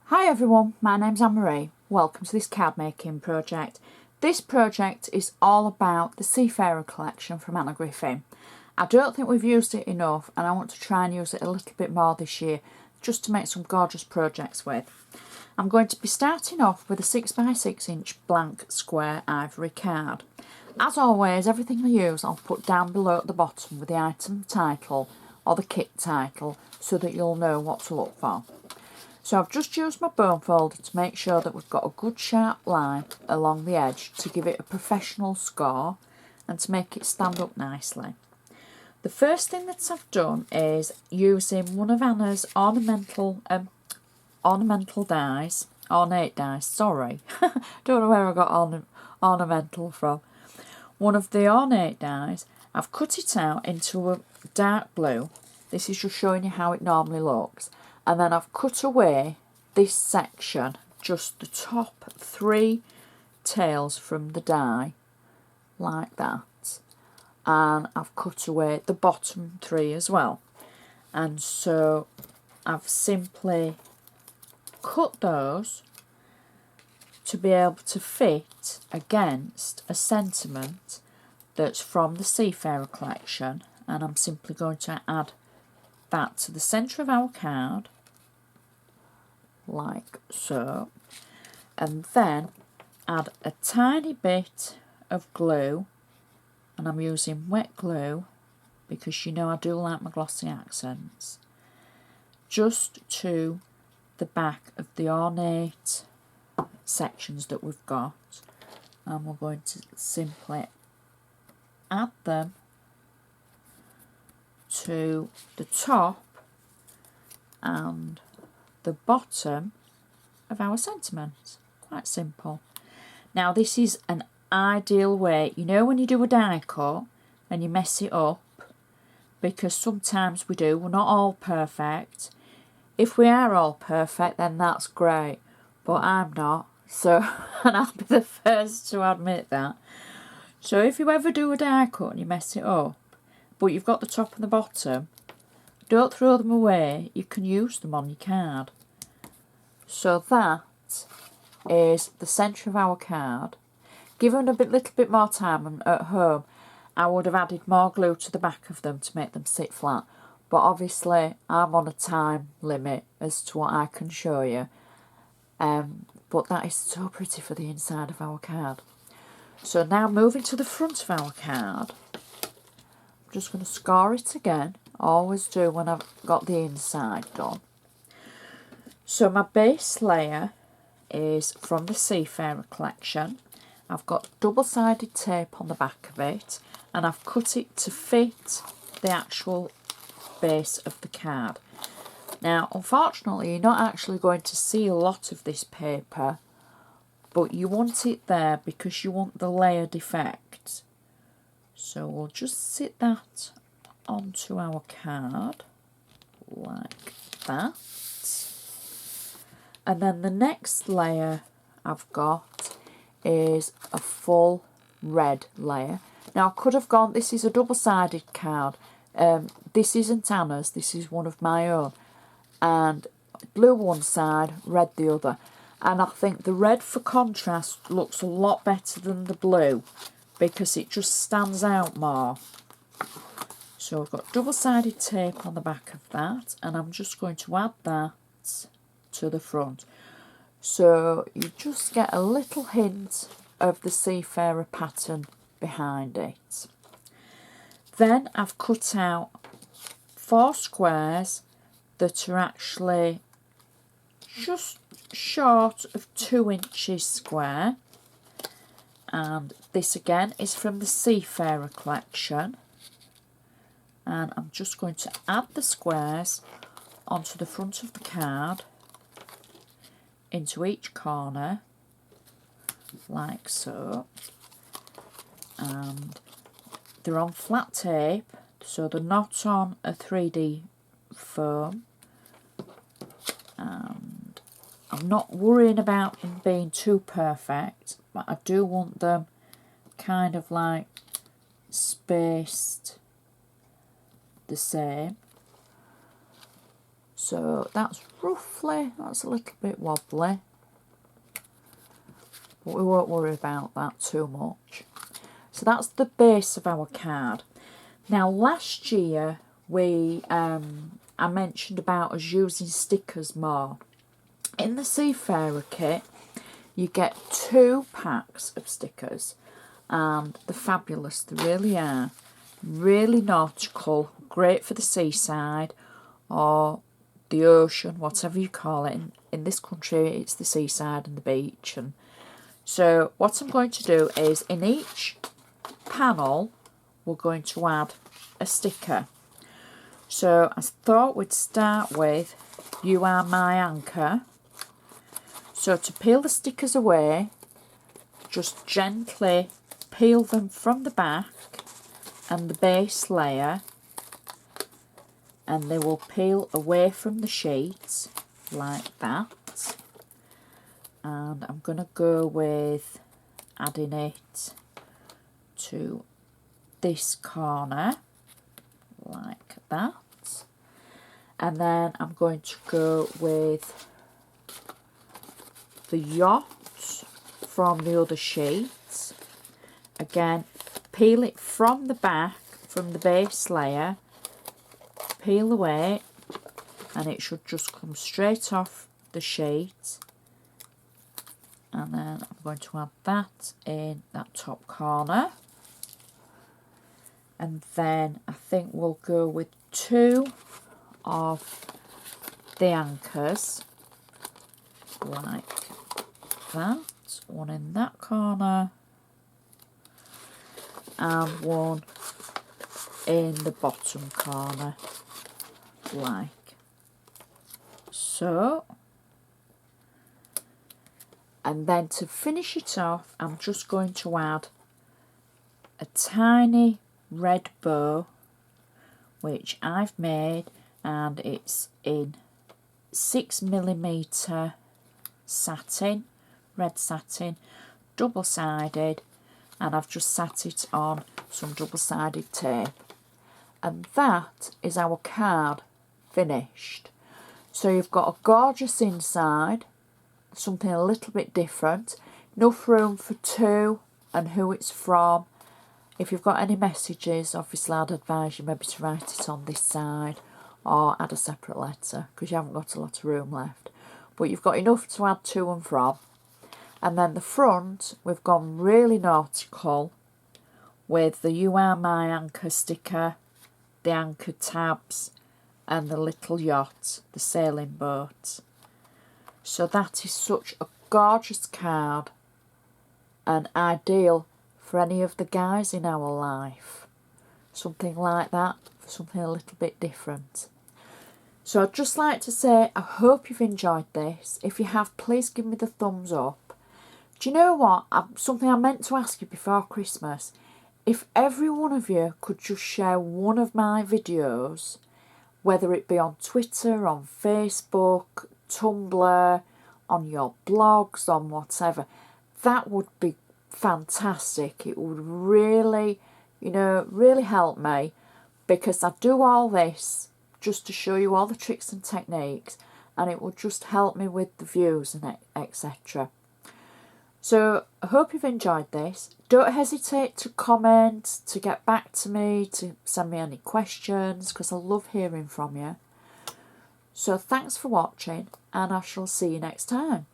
Hi everyone, my name's Anne Marie. Welcome to this card making project. This project is all about the Seafarer collection from Anna Griffin. I don't think we've used it enough and I want to try and use it a little bit more this year just to make some gorgeous projects with. I'm going to be starting off with a 6x6 inch blank square ivory card. As always, everything I use I'll put down below at the bottom with the item title or the kit title so that you'll know what to look for. So I've just used my bone folder to make sure that we've got a good sharp line along the edge to give it a professional score and to make it stand up nicely. The first thing that I've done is using one of Anna's ornamental dies, ornate dies, sorry. Don't know where I got ornamental from. One of the ornate dies, I've cut it out into a dark blue. This is just showing you how it normally looks. And then I've cut away this section, just the top 3 tails from the die, like that. And I've cut away the bottom 3 as well. And so I've simply cut those to be able to fit against a sentiment that's from the Seafarer collection. And I'm simply going to add that to the centre of our card, like so, and then add a tiny bit of glue, and I'm using wet glue because you know I do like my glossy accents, just to the back of the ornate sections that we've got, and we're going to simply add them to the top and the bottom of our sentiment. Quite simple. Now this is an ideal way, you know, when you do a die cut and you mess it up, because sometimes we do, we're not all perfect. If we are all perfect then that's great, but I'm not, so and I'll be the first to admit that. So if you ever do a die cut and you mess it up but you've got the top and the bottom, don't throw them away, you can use them on your card. So that is the centre of our card. Given a little bit more time, and at home I would have added more glue to the back of them to make them sit flat, but obviously I'm on a time limit as to what I can show you. But that is so pretty for the inside of our card. So now moving to the front of our card, I'm just going to score it again. Always do when I've got the inside done. So my base layer is from the Seafarer collection. I've got double-sided tape on the back of it, and I've cut it to fit the actual base of the card. Now unfortunately you're not actually going to see a lot of this paper, but you want it there because you want the layered effect. So we'll just sit that onto our card like that, and then the next layer I've got is a full red layer. Now I could have gone, this is a double-sided card, this isn't Anna's, this is one of my own, and blue one side, red the other, and I think the red for contrast looks a lot better than the blue because it just stands out more. So I've got double-sided tape on the back of that, and I'm just going to add that to the front. So you just get a little hint of the Seafarer pattern behind it. Then I've cut out 4 squares that are actually just short of 2 inches square. And this again is from the Seafarer collection. And I'm just going to add the squares onto the front of the card, into each corner, like so. And they're on flat tape, so they're not on a 3D foam. And I'm not worrying about them being too perfect, but I do want them kind of like spaced the same. So that's a little bit wobbly, but we won't worry about that too much. So that's the base of our card. Now last year I mentioned about us using stickers more. In the Seafarer kit you get 2 packs of stickers, and they're fabulous, they really are. Really nautical, great for the seaside or the ocean, whatever you call it. In this country it's the seaside and the beach. And so what I'm going to do is in each panel we're going to add a sticker. So I thought we'd start with You Are My Anchor. So to peel the stickers away, just gently peel them from the back and the base layer, and they will peel away from the sheet like that. And I'm going to go with adding it to this corner like that, and then I'm going to go with the yacht from the other sheet. Again, peel it from the back, from the base layer, peel away, and it should just come straight off the sheet. And then I'm going to add that in that top corner. And then I think we'll go with 2 of the anchors like that. One in that corner and one in the bottom corner like so. And then to finish it off, I'm just going to add a tiny red bow, which I've made, and it's in 6mm satin, red satin, double-sided, and I've just sat it on some double-sided tape. And that is our card finished. So you've got a gorgeous inside, something a little bit different, enough room for 2 and who it's from. If you've got any messages, obviously I'd advise you maybe to write it on this side or add a separate letter, because you haven't got a lot of room left. But you've got enough to add to and from. And then the front, we've gone really nautical with the You Are My Anchor sticker, the anchor tabs, and the little yacht, the sailing boat. So that is such a gorgeous card and ideal for any of the guys in our life. Something like that, something a little bit different. So I'd just like to say I hope you've enjoyed this. If you have, please give me the thumbs up. Do you know what? Something I meant to ask you before Christmas. If every one of you could just share one of my videos, whether it be on Twitter, on Facebook, Tumblr, on your blogs, on whatever, that would be fantastic. It would really, really help me, because I do all this just to show you all the tricks and techniques, and it would just help me with the views and etc. So I hope you've enjoyed this. Don't hesitate to comment, to get back to me, to send me any questions, because I love hearing from you. So thanks for watching, and I shall see you next time.